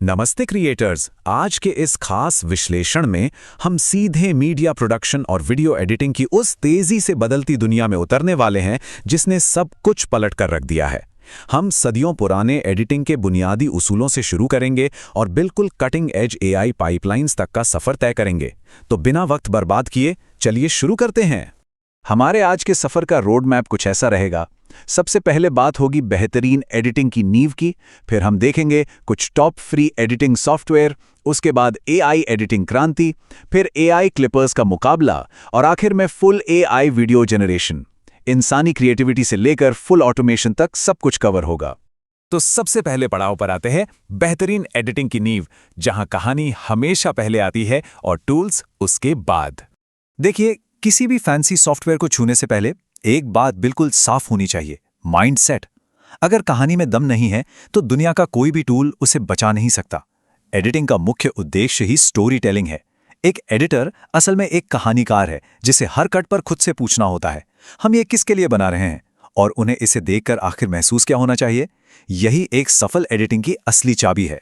नमस्ते क्रिएटर्स। आज के इस खास विश्लेषण में हम सीधे मीडिया प्रोडक्शन और वीडियो एडिटिंग की उस तेजी से बदलती दुनिया में उतरने वाले हैं जिसने सब कुछ पलट कर रख दिया है। हम सदियों पुराने एडिटिंग के बुनियादी उसूलों से शुरू करेंगे और बिल्कुल कटिंग एज एआई पाइपलाइंस तक का सफर तय करेंगे। तो बिना वक्त बर्बाद किए चलिए शुरू करते हैं। हमारे आज के सफर का रोड मैप कुछ ऐसा रहेगा। सबसे पहले बात होगी बेहतरीन एडिटिंग की नींव की, फिर हम देखेंगे कुछ टॉप फ्री एडिटिंग सॉफ्टवेयर, उसके बाद एआई एडिटिंग क्रांति, फिर एआई क्लिपर्स का मुकाबला और आखिर में फुल एआई वीडियो जनरेशन। इंसानी क्रिएटिविटी से लेकर फुल ऑटोमेशन तक सब कुछ कवर होगा। तो सबसे पहले पड़ाव पर आते हैं बेहतरीन एडिटिंग की नींव, जहां कहानी हमेशा पहले आती है और टूल्स उसके बाद। देखिए, किसी भी फैंसी सॉफ्टवेयर को छूने से पहले एक बात बिल्कुल साफ होनी चाहिए, माइंडसेट। अगर कहानी में दम नहीं है तो दुनिया का कोई भी टूल उसे बचा नहीं सकता। एडिटिंग का मुख्य उद्देश्य ही स्टोरी टेलिंग है। एक एडिटर असल में एक कहानीकार है जिसे हर कट पर खुद से पूछना होता है, हम ये किसके लिए बना रहे हैं, और उन्हें इसे देखकर आखिर महसूस क्या होना चाहिए। यही एक सफल एडिटिंग की असली चाबी है।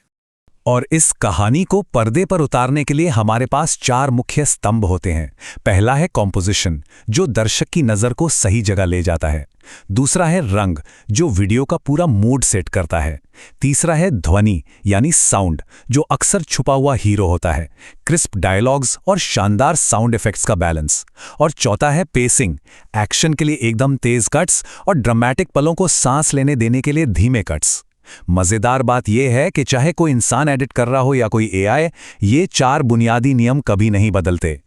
और इस कहानी को पर्दे पर उतारने के लिए हमारे पास 4 मुख्य स्तंभ होते हैं। पहला है कॉम्पोजिशन, जो दर्शक की नज़र को सही जगह ले जाता है। दूसरा है रंग, जो वीडियो का पूरा मूड सेट करता है। तीसरा है ध्वनि यानी साउंड, जो अक्सर छुपा हुआ हीरो होता है। क्रिस्प डायलॉग्स और शानदार साउंड इफेक्ट्स का बैलेंस। और चौथा है पेसिंग, एक्शन के लिए एकदम तेज कट्स और ड्रामेटिक पलों को सांस लेने देने के लिए धीमे कट्स। मजेदार बात यह है कि चाहे कोई इंसान एडिट कर रहा हो या कोई एआई, ये 4 बुनियादी नियम कभी नहीं बदलते।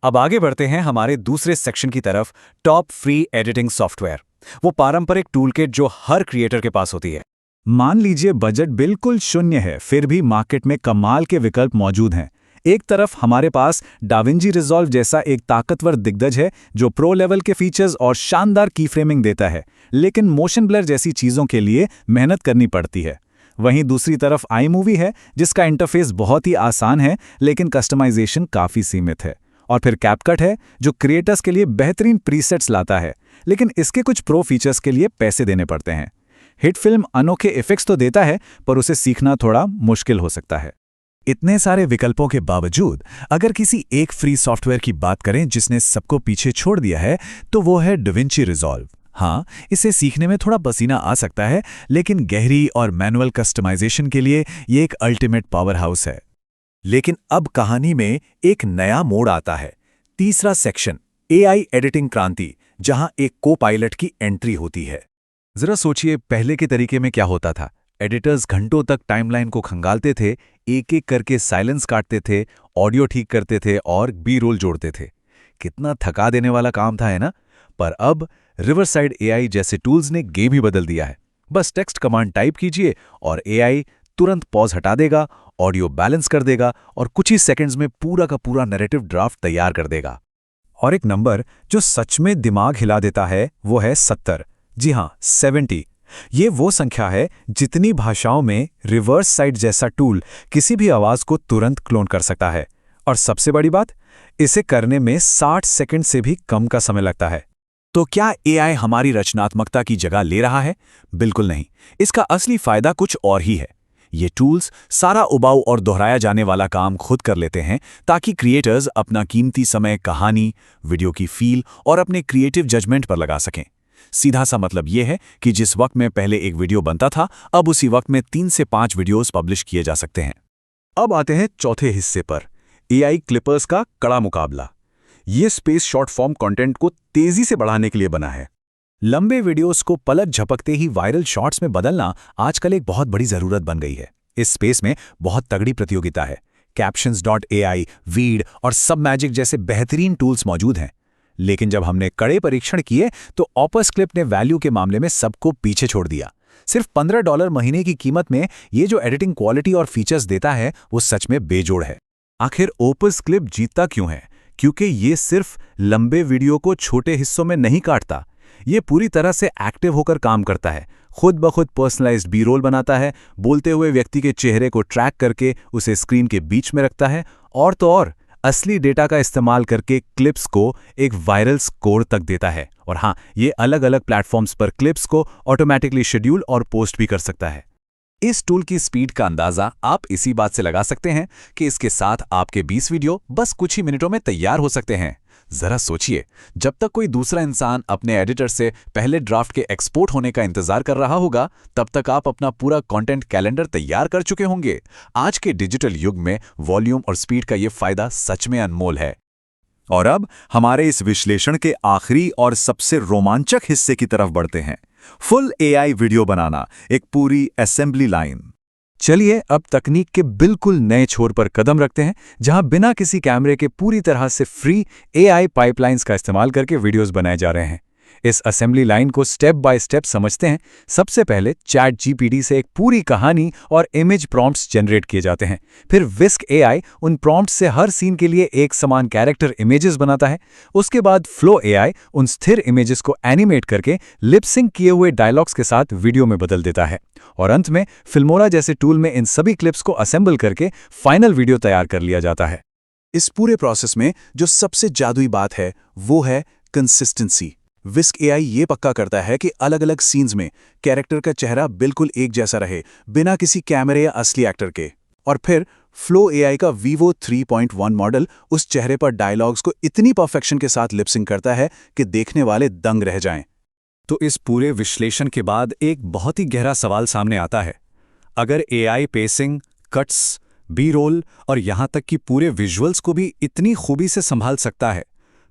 अब आगे बढ़ते हैं हमारे दूसरे सेक्शन की तरफ, टॉप फ्री एडिटिंग सॉफ्टवेयर। वो पारंपरिक टूलकिट जो हर क्रिएटर के पास होती है। मान लीजिए बजट बिल्कुल शून्य है, फिर भी मार्केट में कमाल के विकल्प मौजूद हैं। एक तरफ हमारे पास डाविंची रिजॉल्व जैसा एक ताकतवर दिग्गज है जो प्रो लेवल के फीचर्स और शानदार की फ्रेमिंग देता है, लेकिन मोशन ब्लर जैसी चीज़ों के लिए मेहनत करनी पड़ती है। वहीं दूसरी तरफ iMovie है, जिसका इंटरफेस बहुत ही आसान है लेकिन कस्टमाइजेशन काफ़ी सीमित है। और फिर CapCut है, जो क्रिएटर्स के लिए बेहतरीन प्रीसेट्स लाता है, लेकिन इसके कुछ प्रो फीचर्स के लिए पैसे देने पड़ते हैं। हिट फिल्म अनोखे इफेक्ट्स तो देता है, पर उसे सीखना थोड़ा मुश्किल हो सकता है। इतने सारे विकल्पों के बावजूद अगर किसी एक फ्री सॉफ्टवेयर की बात करें जिसने सबको पीछे छोड़ दिया है, तो वो है डाविंची रिजॉल्व। हाँ, इसे सीखने में थोड़ा पसीना आ सकता है, लेकिन गहरी और मैनुअल कस्टमाइजेशन के लिए ये एक अल्टीमेट पावर हाउस है। लेकिन अब कहानी में एक नया मोड़ आता है। तीसरा सेक्शन, एआई एडिटिंग क्रांति, जहां एक को पायलट की एंट्री होती है। जरा सोचिए, पहले के तरीके में क्या होता था। एडिटर्स घंटों तक टाइमलाइन को खंगालते थे, एक एक करके साइलेंस काटते थे, ऑडियो ठीक करते थे और बी रोल जोड़ते थे। कितना थका देने वाला काम था, है ना? पर अब रिवरसाइड एआई जैसे टूल्स ने गेम ही बदल दिया है। बस टेक्स्ट कमांड टाइप कीजिए और एआई तुरंत पॉज हटा देगा, ऑडियो बैलेंस कर देगा और कुछ ही सेकंड्स में पूरा का पूरा नैरेटिव ड्राफ्ट तैयार कर देगा। और एक नंबर जो सच में दिमाग हिला देता है वो है 70। जी हाँ, 70। ये वो संख्या है जितनी भाषाओं में रिवर्स साइड जैसा टूल किसी भी आवाज को तुरंत क्लोन कर सकता है। और सबसे बड़ी बात, इसे करने में 60 सेकंड से भी कम का समय लगता है। तो क्या एआई हमारी रचनात्मकता की जगह ले रहा है? बिल्कुल नहीं। इसका असली फायदा कुछ और ही है। ये टूल्स सारा उबाऊ और दोहराया जाने वाला काम खुद कर लेते हैं, ताकि क्रिएटर्स अपना कीमती समय कहानी, वीडियो की फील और अपने क्रिएटिव जजमेंट पर लगा सकें। सीधा सा मतलब यह है कि जिस वक्त में पहले एक वीडियो बनता था, अब उसी वक्त में 3 से 5 वीडियोस पब्लिश किए जा सकते हैं। अब आते हैं चौथे हिस्से पर, एआई क्लिपर्स का कड़ा मुकाबला। ये स्पेस शॉर्ट फॉर्म कंटेंट को तेजी से बढ़ाने के लिए बना है। लंबे वीडियोस को पलक झपकते ही वायरल शॉर्ट्स में बदलना आजकल एक बहुत बड़ी जरूरत बन गई है। इस स्पेस में बहुत तगड़ी प्रतियोगिता है। Captions.ai, वीड और सबमैजिक जैसे बेहतरीन टूल्स मौजूद हैं। लेकिन जब हमने कड़े परीक्षण किए तो ऑपर्स क्लिप ने वैल्यू के मामले में सबको पीछे छोड़ दिया। सिर्फ $15 महीने की कीमत में ये जो एडिटिंग क्वालिटी और फीचर्स देता है वो सच में बेजोड़ है। आखिर ओपर्स क्लिप जीतता क्यों है? क्योंकि ये सिर्फ लंबे वीडियो को छोटे हिस्सों में नहीं काटता, ये पूरी तरह से एक्टिव होकर काम करता है। खुद ब खुद पर्सनलाइज्ड बी रोल बनाता है, बोलते हुए व्यक्ति के चेहरे को ट्रैक करके उसे स्क्रीन के बीच में रखता है, और तो और असली डेटा का इस्तेमाल करके क्लिप्स को एक वायरल स्कोर तक देता है। और हाँ, ये अलग अलग प्लेटफॉर्म्स पर क्लिप्स को ऑटोमेटिकली शेड्यूल और पोस्ट भी कर सकता है। इस टूल की स्पीड का अंदाजा आप इसी बात से लगा सकते हैं कि इसके साथ आपके 20 वीडियो बस कुछ ही मिनटों में तैयार हो सकते हैं। जरा सोचिए, जब तक कोई दूसरा इंसान अपने एडिटर से पहले ड्राफ्ट के एक्सपोर्ट होने का इंतजार कर रहा होगा, तब तक आप अपना पूरा कंटेंट कैलेंडर तैयार कर चुके होंगे। आज के डिजिटल युग में वॉल्यूम और स्पीड का ये फायदा सच में अनमोल है। और अब हमारे इस विश्लेषण के आखिरी और सबसे रोमांचक हिस्से की तरफ बढ़ते हैं। फुल एआई वीडियो बनाना, एक पूरी असेंबली लाइन। चलिए अब तकनीक के बिल्कुल नए छोर पर कदम रखते हैं, जहां बिना किसी कैमरे के पूरी तरह से फ्री एआई पाइपलाइंस का इस्तेमाल करके वीडियोस बनाए जा रहे हैं। इस असेंबली लाइन को स्टेप बाय स्टेप समझते हैं। सबसे पहले चैट जीपीटी से एक पूरी कहानी और इमेज प्रॉम्प्ट्स जनरेट किए जाते हैं। फिर विस्क एआई उन प्रॉम्प्ट्स से हर सीन के लिए एक समान कैरेक्टर इमेजेस बनाता है। उसके बाद फ्लो एआई उन स्थिर इमेजेस को एनिमेट करके लिप सिंक किए हुए डायलॉग्स के साथ वीडियो में बदल देता है। और अंत में फिल्मोरा जैसे टूल में इन सभी क्लिप्स को असेंबल करके फाइनल वीडियो तैयार कर लिया जाता है। इस पूरे प्रोसेस में जो सबसे जादुई बात है वो है कंसिस्टेंसी। विस्क एआई ये पक्का करता है कि अलग अलग सीन्स में कैरेक्टर का चेहरा बिल्कुल एक जैसा रहे, बिना किसी कैमरे या असली एक्टर के। और फिर फ्लो एआई का वीवो 3.1 मॉडल उस चेहरे पर डायलॉग्स को इतनी परफेक्शन के साथ लिपसिंग करता है कि देखने वाले दंग रह जाएं। तो इस पूरे विश्लेषण के बाद एक बहुत ही गहरा सवाल सामने आता है। अगर AI pacing, cuts, B roll और यहां तक कि पूरे विजुअल्स को भी इतनी खूबी से संभाल सकता है,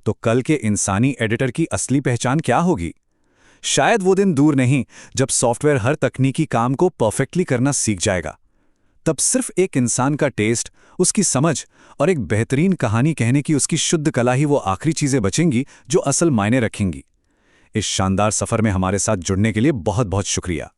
तो कल के इंसानी एडिटर की असली पहचान क्या होगी? शायद वो दिन दूर नहीं जब सॉफ्टवेयर हर तकनीकी काम को परफेक्टली करना सीख जाएगा। तब सिर्फ एक इंसान का टेस्ट, उसकी समझ और एक बेहतरीन कहानी कहने की उसकी शुद्ध कला ही वो आखिरी चीजें बचेंगी जो असल मायने रखेंगी। इस शानदार सफर में हमारे साथ जुड़ने के लिए बहुत बहुत शुक्रिया।